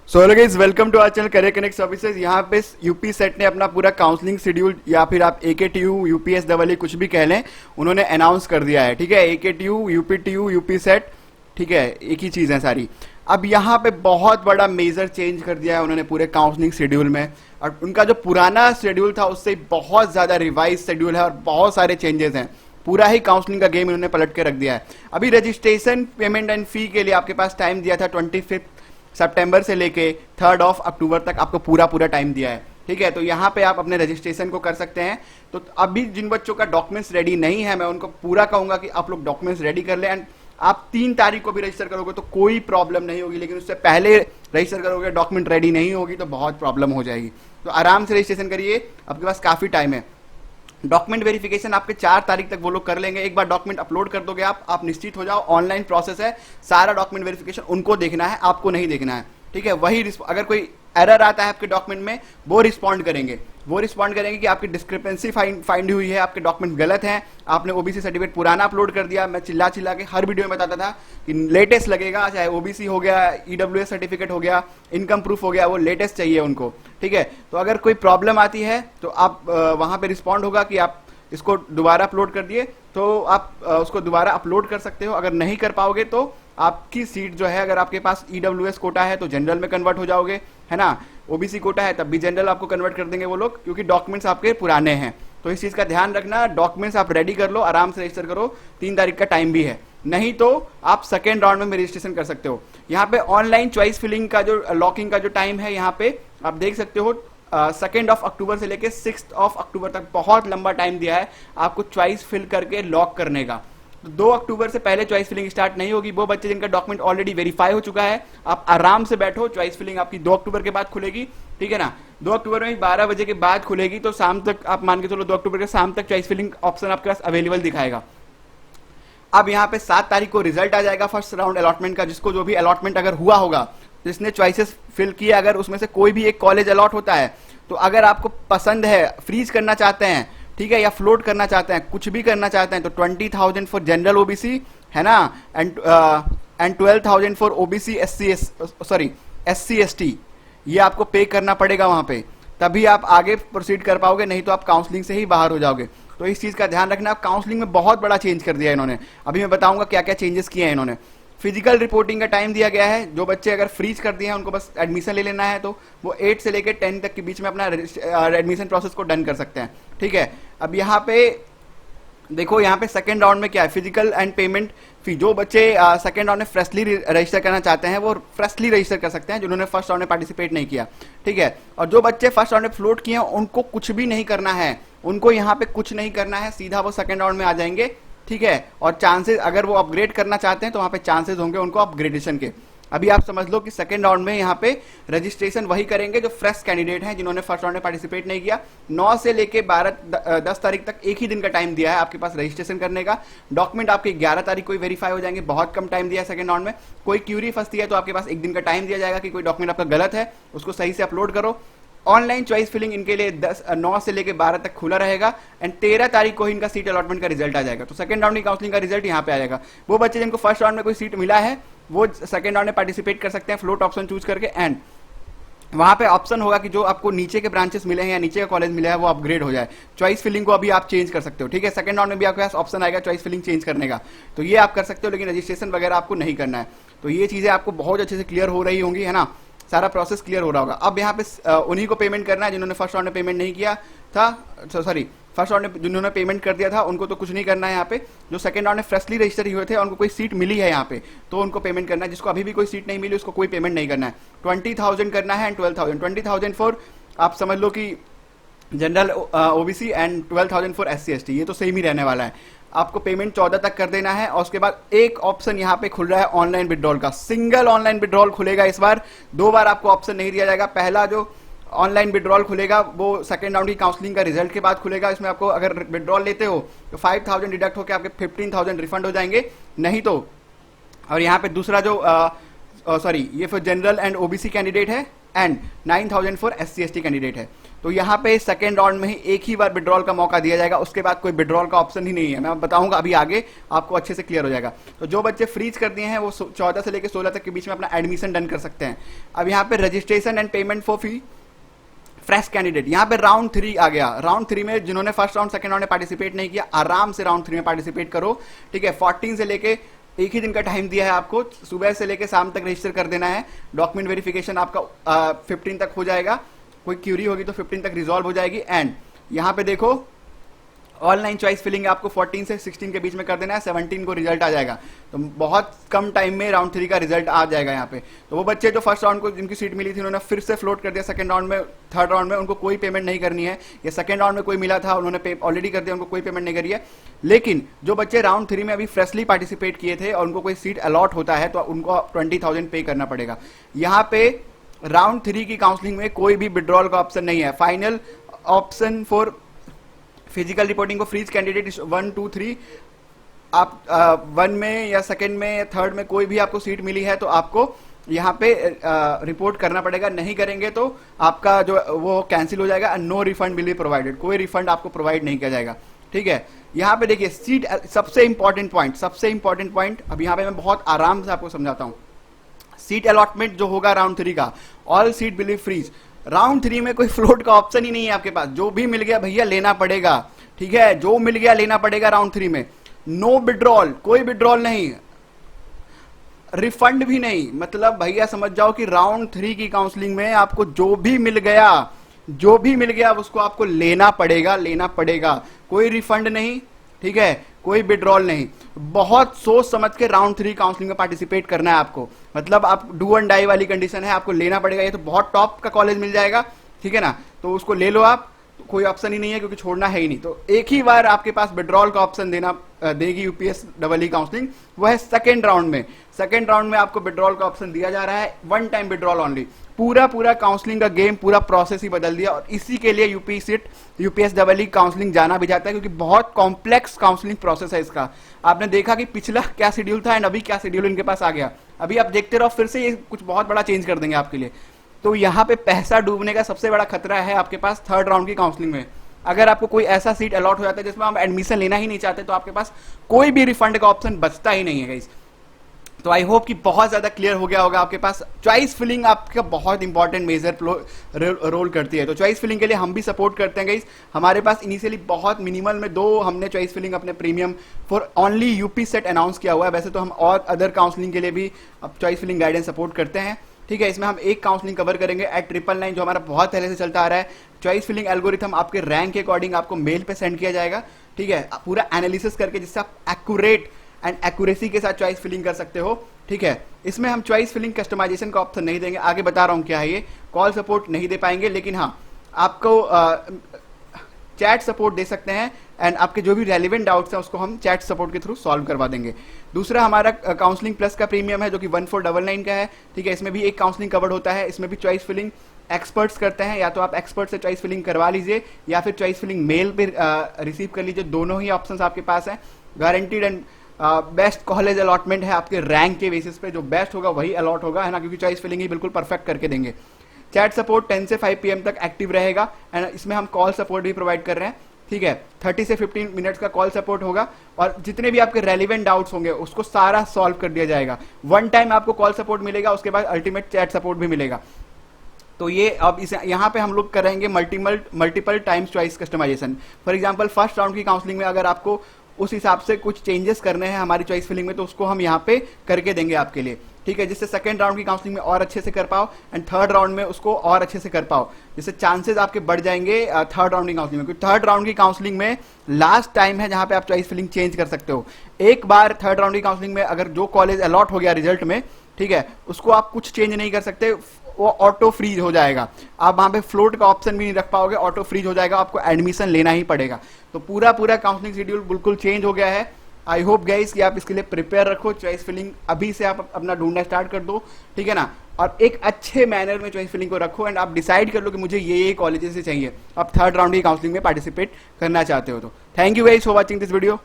So hello guys, welcome to our channel career connect services. यहाँ पे UP set ने अपना पूरा काउंसलिंग शेड्यूल या फिर आप AKTU यूपीएस डबल कुछ भी कह लें, उन्होंने अनाउंस कर दिया है। ठीक है, AKTU UPTU यूपी सेट, ठीक है, एक ही चीज़ है सारी। अब यहाँ पे बहुत बड़ा मेजर चेंज कर दिया है उन्होंने पूरे काउंसलिंग शेड्यूल में, और उनका जो पुराना शेड्यूल था उससे बहुत ज़्यादा रिवाइज शेड्यूल है और बहुत सारे चेंजेस हैं। पूरा ही काउंसलिंग का गेम इन्होंने पलट के रख दिया है। अभी रजिस्ट्रेशन पेमेंट एंड फी के लिए आपके पास टाइम दिया था 25 सितंबर से लेके 3 अक्टूबर तक आपको पूरा टाइम दिया है। ठीक है, तो यहाँ पे आप अपने रजिस्ट्रेशन को कर सकते हैं। तो अभी जिन बच्चों का डॉक्यूमेंट्स रेडी नहीं है, मैं उनको पूरा कहूंगा कि आप लोग डॉक्यूमेंट्स रेडी कर लें। एंड आप 3 तारीख को भी रजिस्टर करोगे तो कोई प्रॉब्लम नहीं होगी, लेकिन उससे पहले रजिस्टर करोगे, डॉक्यूमेंट रेडी नहीं होगी तो बहुत प्रॉब्लम हो जाएगी। तो आराम से रजिस्ट्रेशन करिए, आपके पास काफ़ी टाइम है। डॉक्यूमेंट वेरिफिकेशन आपके 4 तारीख तक वो लोग कर लेंगे। एक बार डॉक्यूमेंट अपलोड कर दोगे आप निश्चित हो जाओ, ऑनलाइन प्रोसेस है। सारा डॉक्यूमेंट वेरिफिकेशन उनको देखना है, आपको नहीं देखना है। ठीक है, वही अगर कोई एरर आता है आपके डॉक्यूमेंट में, वो रिस्पॉन्ड करेंगे कि आपकी डिस्क्रिपेंसी फाइंड हुई है, आपके डॉक्यूमेंट गलत हैं, आपने ओबीसी सर्टिफिकेट पुराना अपलोड कर दिया। मैं चिल्ला के हर वीडियो में बताता था कि लेटेस्ट लगेगा, चाहे ओबीसी हो गया, EWS सर्टिफिकेट हो गया, इनकम प्रूफ हो गया, वो लेटेस्ट चाहिए उनको। ठीक है, तो अगर कोई प्रॉब्लम आती है तो आप वहां पे रिस्पॉन्ड होगा कि आप इसको दोबारा अपलोड कर दिए, तो आप उसको दोबारा अपलोड कर सकते हो। अगर नहीं कर पाओगे तो आपकी सीट जो है, अगर आपके पास EWS कोटा है तो जनरल में कन्वर्ट हो जाओगे, है ना। ओबीसी कोटा है तब भी जनरल आपको कन्वर्ट कर देंगे वो लोग, क्योंकि डॉक्यूमेंट्स आपके पुराने हैं। तो इस चीज का ध्यान रखना, डॉक्यूमेंट्स आप रेडी कर लो, आराम से रजिस्टर करो। 3 तारीख का टाइम भी है, नहीं तो आप सेकेंड राउंड में रजिस्ट्रेशन कर सकते हो। यहाँ पे ऑनलाइन चॉइस फिलिंग का जो लॉकिंग का जो टाइम है, यहाँ पे आप देख सकते हो 2 अक्टूबर से लेके 6 अक्टूबर तक बहुत लंबा टाइम दिया है आपको चॉइस फिल करके लॉक करने का। तो 2 अक्टूबर से पहले चॉइस फिलिंग स्टार्ट नहीं होगी। वो बच्चे जिनका डॉक्यूमेंट ऑलरेडी वेरीफाई हो चुका है, आप आराम से बैठो, चॉइस फिलिंग आपकी 2 अक्टूबर के बाद खुलेगी। ठीक है ना, 2 अक्टूबर में 12 बजे के बाद खुलेगी, तो शाम तक आप मान के चलो 2 अक्टूबर के शाम तक चॉइस फिलिंग ऑप्शन आपके पास अवेलेबल दिखाएगा। अब यहाँ पे 7 तारीख को रिजल्ट आ जाएगा फर्स्ट राउंड अलॉटमेंट का। जिसको जो भी अलॉटमेंट अगर हुआ होगा, जिसने चॉइसेस फिल किया, अगर उसमें से कोई भी एक कॉलेज अलॉट होता है, तो अगर आपको पसंद है, फ्रीज करना चाहते हैं, ठीक है, या फ्लोट करना चाहते हैं, कुछ भी करना चाहते हैं, तो 20,000 फॉर जनरल ओबीसी, है ना, and 12,000 for OBC SC ST, ये आपको पे करना पड़ेगा वहां पे, तभी आप आगे प्रोसीड कर पाओगे, नहीं तो आप काउंसलिंग से ही बाहर हो जाओगे। तो इस चीज का ध्यान रखना। काउंसलिंग में बहुत बड़ा चेंज कर दिया है इन्होंने। अभी मैं बताऊंगा क्या क्या चेंजेस किए हैं इन्होंने। फिजिकल रिपोर्टिंग का टाइम दिया गया है। जो बच्चे अगर फ्रीज कर दिए हैं उनको बस एडमिशन ले लेना है, तो वो 8 से लेकर 10 तक के बीच में अपना एडमिशन प्रोसेस को डन कर सकते हैं। ठीक है, अब यहाँ पे देखो, यहाँ पे सेकंड राउंड में क्या है, फिजिकल एंड पेमेंट फी। जो बच्चे सेकंड राउंड में फ्रेशली रजिस्टर करना चाहते हैं वो फ्रेशली रजिस्टर कर सकते हैं, जिन्होंने फर्स्ट राउंड में पार्टिसिपेट नहीं किया। ठीक है, और जो बच्चे फर्स्ट राउंड में फ्लोट किए हैं उनको कुछ भी नहीं करना है, उनको यहाँ पे कुछ नहीं करना है, सीधा वो सेकंड राउंड में आ जाएंगे। ठीक है, और चांसेस, अगर वो अपग्रेड करना चाहते हैं तो वहां पे चांसेस होंगे उनको अपग्रेडेशन के। अभी आप समझ लो कि सेकंड राउंड में यहाँ पे रजिस्ट्रेशन वही करेंगे जो फ्रेश कैंडिडेट हैं, जिन्होंने फर्स्ट राउंड में पार्टिसिपेट नहीं किया। 9 से लेके 10 तारीख तक एक ही दिन का टाइम दिया है आपके पास रजिस्ट्रेशन करने का। डॉक्यूमेंट आपके 11 तारीख को वेरीफाई हो जाएंगे, बहुत कम टाइम दिया है सेकंड राउंड में। कोई क्यूरी फंसती है तो आपके पास 1 दिन का टाइम दिया जाएगा कि कोई डॉक्यूमेंट आपका गलत है, उसको सही से अपलोड करो। ऑनलाइन चॉइस फिलिंग इनके लिए 9 से लेके 12 तक खुला रहेगा। एंड 13 तारीख को ही इनका सीट अलॉटमेंट का रिजल्ट आ जाएगा। तो सेकंड राउंड की काउंसलिंग का रिजल्ट यहाँ पे आ जाएगा। वो बच्चे जिनको फर्स्ट राउंड में कोई सीट मिला है वो सेकंड राउंड में पार्टिसिपेट कर सकते हैं, फ्लोट ऑप्शन चूज करके। एंड वहां पे ऑप्शन होगा कि जो आपको नीचे के ब्रांचेस मिले हैं या नीचे का कॉलेज मिला है वो अपग्रेड हो जाए। चॉइस फिलिंग को अभी आप चेंज कर सकते हो। ठीक है, सेकंड राउंड में भी आपके पास ऑप्शन आएगा चॉइस फिलिंग चेंज करने का, तो ये आप कर सकते हो, लेकिन रजिस्ट्रेशन वगैरह आपको नहीं करना है। तो ये चीजें आपको बहुत अच्छे से क्लियर हो रही होंगी, है ना, सारा प्रोसेस क्लियर हो रहा होगा। अब यहाँ पे उन्हीं को पेमेंट करना है जिन्होंने फर्स्ट राउंड में पेमेंट नहीं किया था, फर्स्ट राउंड में जिन्होंने पेमेंट कर दिया था उनको तो कुछ नहीं करना है। यहाँ पे जो सेकंड राउंड में फ्रेशली रजिस्टर हुए थे उनको कोई सीट मिली है यहाँ पे, तो उनको पेमेंट करना है। जिसको अभी भी कोई सीट नहीं मिली उसको कोई पेमेंट नहीं करना है। 20,000 करना है एंड 12,000। 20,000 फॉर आप समझ लो कि general OBC and 12,000 for SC ST, ये तो सेम ही रहने वाला है। आपको पेमेंट 14 तक कर देना है। और उसके बाद एक ऑप्शन यहाँ पे खुल रहा है ऑनलाइन विड्रॉल का। सिंगल ऑनलाइन विड्रॉल खुलेगा इस बार, 2 बार आपको ऑप्शन नहीं दिया जाएगा। पहला जो ऑनलाइन विड्रॉल खुलेगा वो सेकंड राउंड की काउंसलिंग का रिजल्ट के बाद खुलेगा। इसमें आपको अगर विड्रॉल लेते हो तो 5,000 डिडक्ट होकर आपके 15,000 रिफंड हो जाएंगे, नहीं तो। और यहाँ पे दूसरा जो ये फिर जनरल एंड ओबीसी कैंडिडेट है, एंड 9,000 फॉर SC/ST कैंडिडेट है। तो यहाँ पे सेकेंड राउंड में ही एक ही बार विड्रॉल का मौका दिया जाएगा, उसके बाद कोई विड्रॉल का ऑप्शन ही नहीं है। मैं बताऊंगा अभी आगे, आपको अच्छे से क्लियर हो जाएगा। तो जो बच्चे फ्रीज कर दिए हैं वो 14 से लेकर 16 तक के बीच में अपना एडमिशन डन कर सकते हैं। अब यहाँ पे registration and payment for fee fresh candidate, यहाँ पे राउंड 3 आ गया। राउंड 3 में जिन्होंने फर्स्ट राउंड सेकंड राउंड में पार्टिसिपेट नहीं किया, आराम से राउंड 3 में पार्टिसिपेट करो, ठीक है। 14 से लेके एक ही दिन का टाइम दिया है आपको, सुबह से लेके शाम तक रजिस्टर कर देना है। डॉक्यूमेंट वेरिफिकेशन आपका 15 तक हो जाएगा, कोई क्यूरी होगी तो 15 तक रिजॉल्व हो जाएगी। एंड यहाँ पे देखो ऑनलाइन चॉइस फिलिंग आपको 14 से 16 के बीच में कर देना है, 17 को रिजल्ट आ जाएगा। तो बहुत कम टाइम में राउंड 3 का रिजल्ट आ जाएगा यहाँ पे। तो वो बच्चे जो फर्स्ट राउंड को जिनकी सीट मिली थी उन्होंने फिर से फ्लोट कर दिया सेकंड राउंड में, थर्ड राउंड में, उनको कोई पेमेंट नहीं करनी है। या सेकंड राउंड में कोई मिला था उन्होंने ऑलरेडी कर दिया, उनको कोई पेमेंट नहीं करी है। लेकिन जो बच्चे राउंड 3 में अभी फ्रेशली पार्टिसिपेट किए थे और उनको कोई सीट अलॉट होता है तो उनको 20,000 पे करना पड़ेगा। यहाँ पे राउंड 3 की काउंसलिंग में कोई भी विड्रॉल का ऑप्शन नहीं है। Final option for physical reporting को फ्रीज कैंडिडेट 1, 2, 3, आप 1 में या सेकंड में या थर्ड में कोई भी आपको सीट मिली है तो आपको यहाँ पे रिपोर्ट करना पड़ेगा। नहीं करेंगे तो आपका जो वो कैंसिल हो जाएगा। No refund will be provided, कोई रिफंड आपको प्रोवाइड नहीं किया जाएगा, ठीक है। यहाँ पे देखिए सीट, सबसे इंपॉर्टेंट पॉइंट, अब यहाँ पे मैं बहुत आराम से आपको समझाता हूँ। सीट अलॉटमेंट जो होगा राउंड 3 का, all seat will be freeze. Round 3 में कोई फ्लोट का ऑप्शन ही नहीं है आपके पास, जो भी मिल गया भैया लेना पड़ेगा, ठीक है। जो मिल गया लेना पड़ेगा राउंड 3 में। नो विड्रॉल, कोई विड्रॉल नहीं, रिफंड भी नहीं। मतलब भैया समझ जाओ कि राउंड 3 की काउंसलिंग में आपको जो भी मिल गया उसको आपको लेना पड़ेगा। कोई रिफंड नहीं, ठीक है, कोई विड्रॉल नहीं। बहुत सोच समझ के राउंड 3 काउंसलिंग में पार्टिसिपेट करना है आपको। मतलब आप डू एंड डाई वाली कंडीशन है, आपको लेना पड़ेगा। ये तो बहुत टॉप का कॉलेज मिल जाएगा, ठीक है ना, तो उसको ले लो आप, कोई ऑप्शन ही नहीं है क्योंकि छोड़ना है ही नहीं। तो एक ही बार आपके पास विड्रॉल का ऑप्शन देगी UPSEE काउंसलिंग, वो है सेकेंड राउंड में। सेकेंड राउंड में आपको विड्रॉल का ऑप्शन दिया जा रहा है, 1 टाइम विड्रॉल ओनली। पूरा काउंसलिंग का गेम, पूरा प्रोसेस ही बदल दिया। और इसी के लिए UPSEE काउंसलिंग जाना भी जाता है, क्योंकि बहुत कॉम्प्लेक्स काउंसलिंग प्रोसेस है इसका। आपने देखा कि पिछला क्या शेड्यूल था एंड अभी क्या शेड्यूल इनके पास आ गया। अभी आप देखते रहो, फिर से ये कुछ बहुत बड़ा चेंज कर देंगे आपके लिए। तो यहाँ पे पैसा डूबने का सबसे बड़ा खतरा है आपके पास थर्ड राउंड की काउंसलिंग में। अगर आपको कोई ऐसा सीट अलॉट हो जाता है जिसमें आप एडमिशन लेना ही नहीं चाहते, तो आपके पास कोई भी रिफंड का ऑप्शन बचता ही नहीं है गाइस। तो आई होप कि बहुत ज्यादा क्लियर हो गया होगा आपके पास। चॉइस फिलिंग आपका बहुत इंपॉर्टेंट मेजर रोल करती है। तो चॉइस फिलिंग के लिए हम भी सपोर्ट करते हैं गाइस। हमारे पास इनिशियली बहुत मिनिमल में 2 हमने चॉइस फिलिंग अपने premium for only UPSET announce किया हुआ है। वैसे तो हम और अदर काउंसलिंग के लिए भी अब चॉइस फिलिंग गाइडेंस सपोर्ट करते हैं, ठीक है। इसमें हम एक काउंसलिंग कवर करेंगे एट 999 जो हमारा बहुत पहले से चलता आ रहा है। चॉइस फिलिंग एल्गोरिथम आपके रैंक के अकॉर्डिंग आपको मेल पे सेंड किया जाएगा, ठीक है, पूरा एनालिसिस करके, जिससे आप एक्यूरेट एंड एक्यूरेसी के साथ चॉइस फिलिंग कर सकते हो, ठीक है। इसमें हम चॉइस फिलिंग कस्टमाइजेशन का ऑप्शन नहीं देंगे, आगे बता रहा हूं क्या है ये। कॉल सपोर्ट नहीं दे पाएंगे, लेकिन हाँ आपको चैट सपोर्ट दे सकते हैं एंड आपके जो भी रेलिवेंट डाउट्स हैं उसको हम चैट सपोर्ट के थ्रू सॉल्व करवा देंगे। दूसरा हमारा काउंसलिंग प्लस का प्रीमियम है जो कि 1499 का है, ठीक है। इसमें भी एक काउंसलिंग कवर्ड होता है। इसमें भी चॉइस फिलिंग एक्सपर्ट्स करते हैं, या तो आप एक्सपर्ट से चॉइस फिलिंग करवा लीजिए या फिर चॉइस फिलिंग मेल पे रिसीव कर लीजिए। दोनों ही ऑप्शंस आपके पास हैं। Guaranteed and best college allotment है, आपके रैंक के बेसिस पे जो बेस्ट होगा वही अलॉट होगा, है ना, क्योंकि चॉइस फिलिंग ही बिल्कुल परफेक्ट करके देंगे। चैट सपोर्ट 10 से 5 PM तक एक्टिव रहेगा एंड इसमें हम कॉल सपोर्ट भी प्रोवाइड कर रहे हैं, ठीक है। 30 से 15 मिनट्स का कॉल सपोर्ट होगा और जितने भी आपके रेलिवेंट डाउट्स होंगे उसको सारा सॉल्व कर दिया जाएगा। 1 टाइम आपको कॉल सपोर्ट मिलेगा, उसके बाद अल्टीमेट चैट सपोर्ट भी मिलेगा। तो ये अब इस यहाँ पे हम लोग करेंगे multiple times choice customisation. For example first round की काउंसलिंग में अगर आपको उस हिसाब से कुछ चेंजेस करने हैं हमारी चॉइस फिलिंग में, तो उसको हम यहाँ पे करके देंगे आपके लिए, ठीक है, जिससे सेकंड राउंड की काउंसलिंग में और अच्छे से कर पाओ एंड थर्ड राउंड में उसको और अच्छे से कर पाओ, जिससे चांसेस आपके बढ़ जाएंगे थर्ड राउंड की काउंसलिंग में। क्योंकि थर्ड राउंड की काउंसलिंग में लास्ट टाइम है जहां पे आप चॉइस फिलिंग चेंज कर सकते हो। एक बार थर्ड राउंड की काउंसलिंग में अगर जो कॉलेज अलॉट हो गया रिजल्ट में, ठीक है, उसको आप कुछ चेंज नहीं कर सकते, वो ऑटो फ्रीज हो जाएगा। आप वहां पे फ्लोट का ऑप्शन भी नहीं रख पाओगे, ऑटो फ्रीज हो जाएगा, आपको एडमिशन लेना ही पड़ेगा। तो पूरा काउंसलिंग शेड्यूल बिल्कुल चेंज हो गया है। आई होप गाइस कि आप इसके लिए प्रिपेयर रखो। चॉइस फिलिंग अभी से आप अपना ढूंढना स्टार्ट कर दो, ठीक है ना, और एक अच्छे मैनर में चॉइस फिलिंग को रखो एंड आप डिसाइड कर लो कि मुझे ये कॉलेजेस से चाहिए। आप थर्ड राउंड की काउंसलिंग में पार्टिसिपेट करना चाहते हो तो। Thank you guys for watching this video.